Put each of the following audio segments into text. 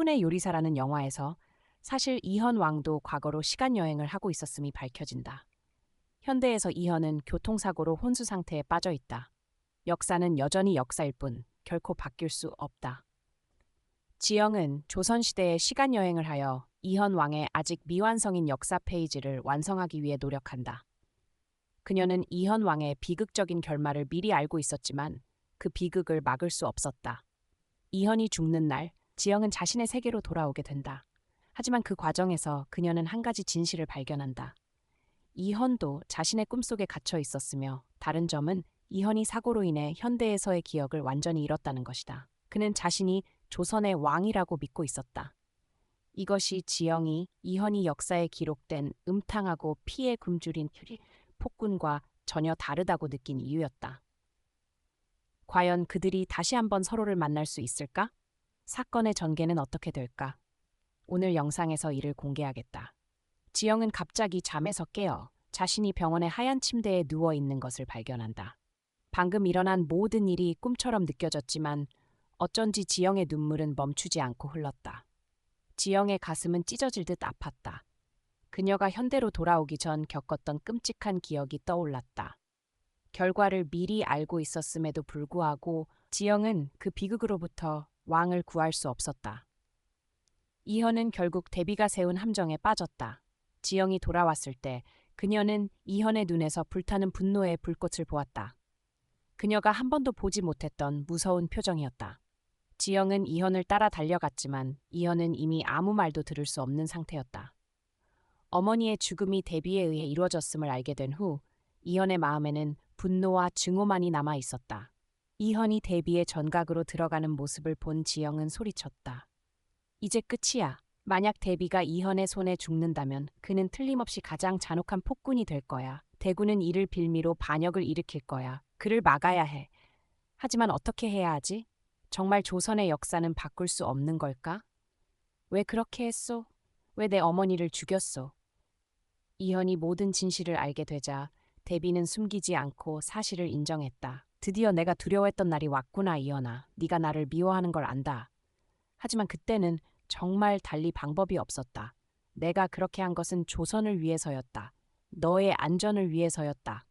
폭군의 요리사라는 영화에서 사실 이현 왕도 과거로 시간여행을 하고 있었음이 밝혀진다. 현대에서 이현은 교통사고로 혼수 상태에 빠져 있다. 역사는 여전히 역사일 뿐 결코 바뀔 수 없다. 지영은 조선시대에 시간여행을 하여 이현 왕의 아직 미완성인 역사 페이지를 완성하기 위해 노력한다. 그녀는 이현 왕의 비극적인 결말을 미리 알고 있었지만 그 비극을 막을 수 없었다. 이현이 죽는 날, 지영은 자신의 세계로 돌아오게 된다. 하지만 그 과정에서 그녀는 한 가지 진실을 발견한다. 이현도 자신의 꿈속에 갇혀 있었으며 다른 점은 이현이 사고로 인해 현대에서의 기억을 완전히 잃었다는 것이다. 그는 자신이 조선의 왕이라고 믿고 있었다. 이것이 지영이 이현이 역사에 기록된 음탕하고 피에 굶주린 폭군과 전혀 다르다고 느낀 이유였다. 과연 그들이 다시 한번 서로를 만날 수 있을까? 사건의 전개는 어떻게 될까? 오늘 영상에서 이를 공개하겠다. 지영은 갑자기 잠에서 깨어 자신이 병원의 하얀 침대에 누워 있는 것을 발견한다. 방금 일어난 모든 일이 꿈처럼 느껴졌지만 어쩐지 지영의 눈물은 멈추지 않고 흘렀다. 지영의 가슴은 찢어질 듯 아팠다. 그녀가 현대로 돌아오기 전 겪었던 끔찍한 기억이 떠올랐다. 결과를 미리 알고 있었음에도 불구하고 지영은 그 비극으로부터 왕을 구할 수 없었다. 이현은 결국 대비가 세운 함정에 빠졌다. 지영이 돌아왔을 때 그녀는 이현의 눈에서 불타는 분노의 불꽃을 보았다. 그녀가 한 번도 보지 못했던 무서운 표정이었다. 지영은 이현을 따라 달려갔지만 이현은 이미 아무 말도 들을 수 없는 상태였다. 어머니의 죽음이 대비에 의해 이루어졌음을 알게 된 후 이현의 마음에는 분노와 증오만이 남아 있었다. 이현이 대비의 전각으로 들어가는 모습을 본 지영은 소리쳤다. 이제 끝이야. 만약 대비가 이현의 손에 죽는다면 그는 틀림없이 가장 잔혹한 폭군이 될 거야. 대군은 이를 빌미로 반역을 일으킬 거야. 그를 막아야 해. 하지만 어떻게 해야 하지? 정말 조선의 역사는 바꿀 수 없는 걸까? 왜 그렇게 했소? 왜 내 어머니를 죽였소? 이현이 모든 진실을 알게 되자 대비는 숨기지 않고 사실을 인정했다. 드디어 내가 두려워했던 날이 왔구나, 이현아. 네가 나를 미워하는 걸 안다. 하지만 그때는 정말 달리 방법이 없었다. 내가 그렇게 한 것은 조선을 위해서였다. 너의 안전을 위해서였다.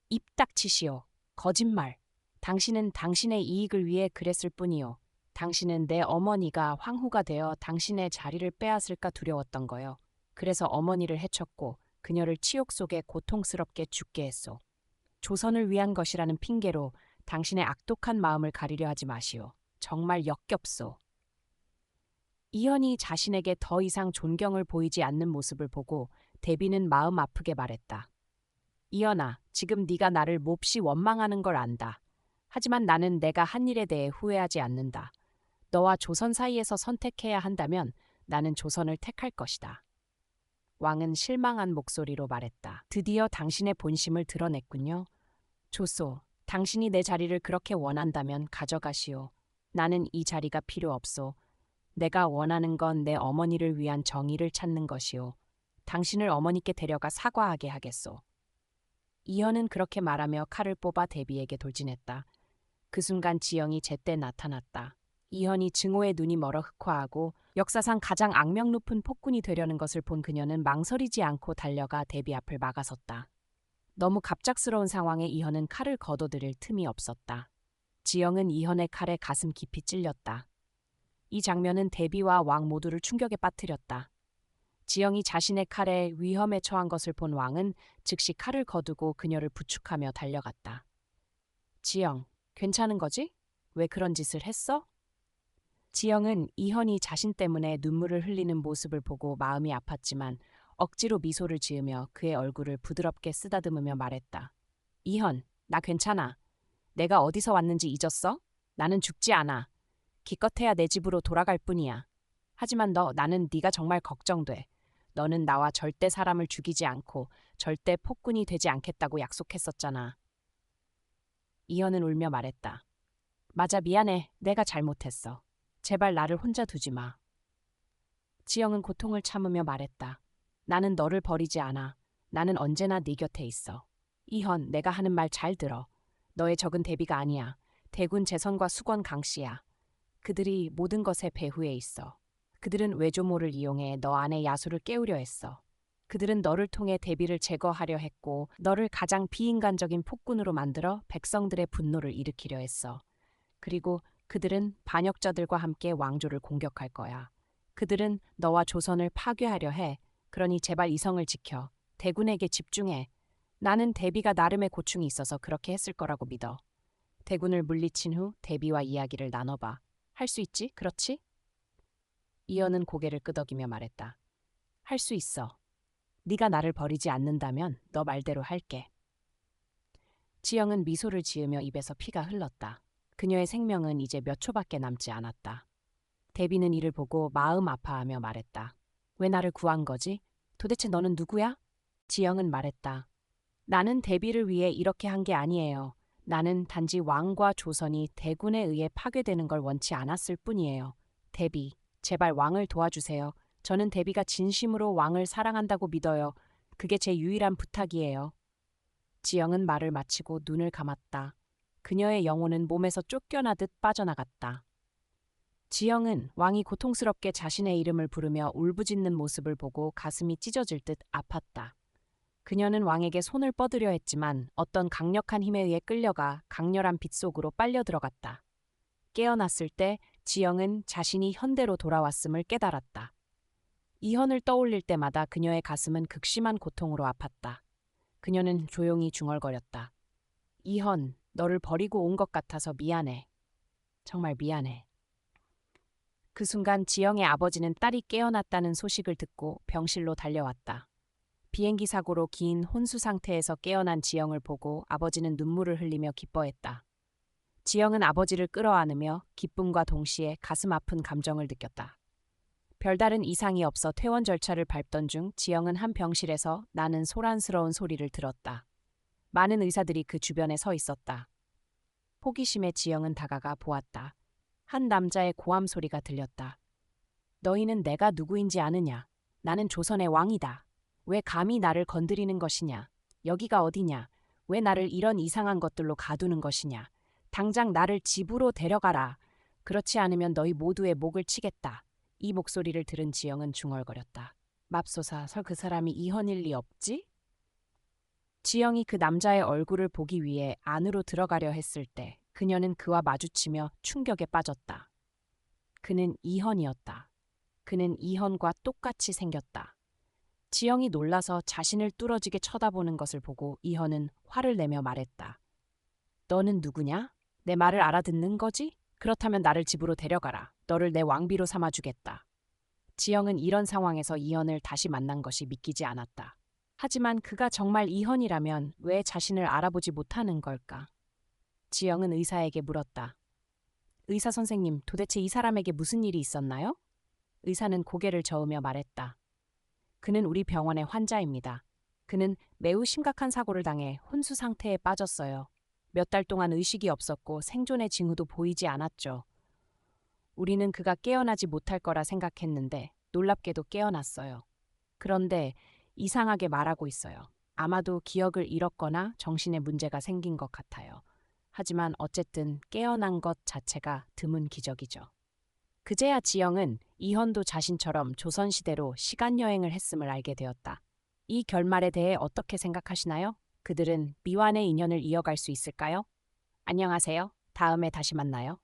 입 닥치시오. 거짓말. 당신은 당신의 이익을 위해 그랬을 뿐이요. 당신은 내 어머니가 황후가 되어 당신의 자리를 빼앗을까 두려웠던 거요. 그래서 어머니를 해쳤고 그녀를 치욕 속에 고통스럽게 죽게 했소. 조선을 위한 것이라는 핑계로 당신의 악독한 마음을 가리려 하지 마시오. 정말 역겹소. 이현이 자신에게 더 이상 존경을 보이지 않는 모습을 보고 대비는 마음 아프게 말했다. 이현아, 지금 네가 나를 몹시 원망하는 걸 안다. 하지만 나는 내가 한 일에 대해 후회하지 않는다. 너와 조선 사이에서 선택해야 한다면 나는 조선을 택할 것이다. 왕은 실망한 목소리로 말했다. 드디어 당신의 본심을 드러냈군요. 조소, 당신이 내 자리를 그렇게 원한다면 가져가시오. 나는 이 자리가 필요 없소. 내가 원하는 건 내 어머니를 위한 정의를 찾는 것이오. 당신을 어머니께 데려가 사과하게 하겠소. 이현은 그렇게 말하며 칼을 뽑아 대비에게 돌진했다. 그 순간 지영이 제때 나타났다. 이현이 증오의 눈이 멀어 흑화하고 역사상 가장 악명 높은 폭군이 되려는 것을 본 그녀는 망설이지 않고 달려가 대비 앞을 막아섰다. 너무 갑작스러운 상황에 이현은 칼을 거둬들일 틈이 없었다. 지영은 이현의 칼에 가슴 깊이 찔렸다. 이 장면은 대비와 왕 모두를 충격에 빠뜨렸다. 지영이 자신의 칼에 위험에 처한 것을 본 왕은 즉시 칼을 거두고 그녀를 부축하며 달려갔다. 지영, 괜찮은 거지? 왜 그런 짓을 했어? 지영은 이현이 자신 때문에 눈물을 흘리는 모습을 보고 마음이 아팠지만 억지로 미소를 지으며 그의 얼굴을 부드럽게 쓰다듬으며 말했다. 이현, 나 괜찮아. 내가 어디서 왔는지 잊었어? 나는 죽지 않아. 기껏해야 내 집으로 돌아갈 뿐이야. 하지만 나는 네가 정말 걱정돼. 너는 나와 절대 사람을 죽이지 않고 절대 폭군이 되지 않겠다고 약속했었잖아. 이현은 울며 말했다. 맞아, 미안해. 내가 잘못했어. 제발 나를 혼자 두지 마. 지영은 고통을 참으며 말했다. 나는 너를 버리지 않아. 나는 언제나 네 곁에 있어. 이현, 내가 하는 말 잘 들어. 너의 적은 대비가 아니야. 대군 재선과 수권 강씨야. 그들이 모든 것의 배후에 있어. 그들은 외조모를 이용해 너 안의 야수를 깨우려 했어. 그들은 너를 통해 대비를 제거하려 했고 너를 가장 비인간적인 폭군으로 만들어 백성들의 분노를 일으키려 했어. 그리고 그들은 반역자들과 함께 왕조를 공격할 거야. 그들은 너와 조선을 파괴하려 해. 그러니 제발 이성을 지켜. 대군에게 집중해. 나는 대비가 나름의 고충이 있어서 그렇게 했을 거라고 믿어. 대군을 물리친 후 대비와 이야기를 나눠봐. 할 수 있지? 그렇지? 이연은 고개를 끄덕이며 말했다. 할 수 있어. 네가 나를 버리지 않는다면 너 말대로 할게. 지영은 미소를 지으며 입에서 피가 흘렀다. 그녀의 생명은 이제 몇 초밖에 남지 않았다. 대비는 이를 보고 마음 아파하며 말했다. 왜 나를 구한 거지? 도대체 너는 누구야? 지영은 말했다. 나는 대비를 위해 이렇게 한 게 아니에요. 나는 단지 왕과 조선이 대군에 의해 파괴되는 걸 원치 않았을 뿐이에요. 대비, 제발 왕을 도와주세요. 저는 대비가 진심으로 왕을 사랑한다고 믿어요. 그게 제 유일한 부탁이에요. 지영은 말을 마치고 눈을 감았다. 그녀의 영혼은 몸에서 쫓겨나듯 빠져나갔다. 지영은 왕이 고통스럽게 자신의 이름을 부르며 울부짖는 모습을 보고 가슴이 찢어질 듯 아팠다. 그녀는 왕에게 손을 뻗으려 했지만 어떤 강력한 힘에 의해 끌려가 강렬한 빛 속으로 빨려 들어갔다. 깨어났을 때 지영은 자신이 현대로 돌아왔음을 깨달았다. 이현을 떠올릴 때마다 그녀의 가슴은 극심한 고통으로 아팠다. 그녀는 조용히 중얼거렸다. 이현, 너를 버리고 온 것 같아서 미안해. 정말 미안해. 그 순간 지영의 아버지는 딸이 깨어났다는 소식을 듣고 병실로 달려왔다. 비행기 사고로 긴 혼수 상태에서 깨어난 지영을 보고 아버지는 눈물을 흘리며 기뻐했다. 지영은 아버지를 끌어안으며 기쁨과 동시에 가슴 아픈 감정을 느꼈다. 별다른 이상이 없어 퇴원 절차를 밟던 중 지영은 한 병실에서 나는 소란스러운 소리를 들었다. 많은 의사들이 그 주변에 서 있었다. 호기심에 지영은 다가가 보았다. 한 남자의 고함 소리가 들렸다. 너희는 내가 누구인지 아느냐? 나는 조선의 왕이다. 왜 감히 나를 건드리는 것이냐? 여기가 어디냐? 왜 나를 이런 이상한 것들로 가두는 것이냐? 당장 나를 집으로 데려가라. 그렇지 않으면 너희 모두의 목을 치겠다. 이 목소리를 들은 지영은 중얼거렸다. 맙소사, 설 그 사람이 이현일 리 없지? 지영이 그 남자의 얼굴을 보기 위해 안으로 들어가려 했을 때 그녀는 그와 마주치며 충격에 빠졌다. 그는 이현이었다. 그는 이현과 똑같이 생겼다. 지영이 놀라서 자신을 뚫어지게 쳐다보는 것을 보고 이현은 화를 내며 말했다. 너는 누구냐? 내 말을 알아듣는 거지? 그렇다면 나를 집으로 데려가라. 너를 내 왕비로 삼아주겠다. 지영은 이런 상황에서 이현을 다시 만난 것이 믿기지 않았다. 하지만 그가 정말 이현이라면 왜 자신을 알아보지 못하는 걸까? 지영은 의사에게 물었다. 의사 선생님, 도대체 이 사람에게 무슨 일이 있었나요? 의사는 고개를 저으며 말했다. 그는 우리 병원의 환자입니다. 그는 매우 심각한 사고를 당해 혼수 상태에 빠졌어요. 몇 달 동안 의식이 없었고 생존의 징후도 보이지 않았죠. 우리는 그가 깨어나지 못할 거라 생각했는데 놀랍게도 깨어났어요. 그런데 이상하게 말하고 있어요. 아마도 기억을 잃었거나 정신에 문제가 생긴 것 같아요. 하지만 어쨌든 깨어난 것 자체가 드문 기적이죠. 그제야 지영은 이현도 자신처럼 조선시대로 시간여행을 했음을 알게 되었다. 이 결말에 대해 어떻게 생각하시나요? 그들은 미완의 인연을 이어갈 수 있을까요? 안녕하세요. 다음에 다시 만나요.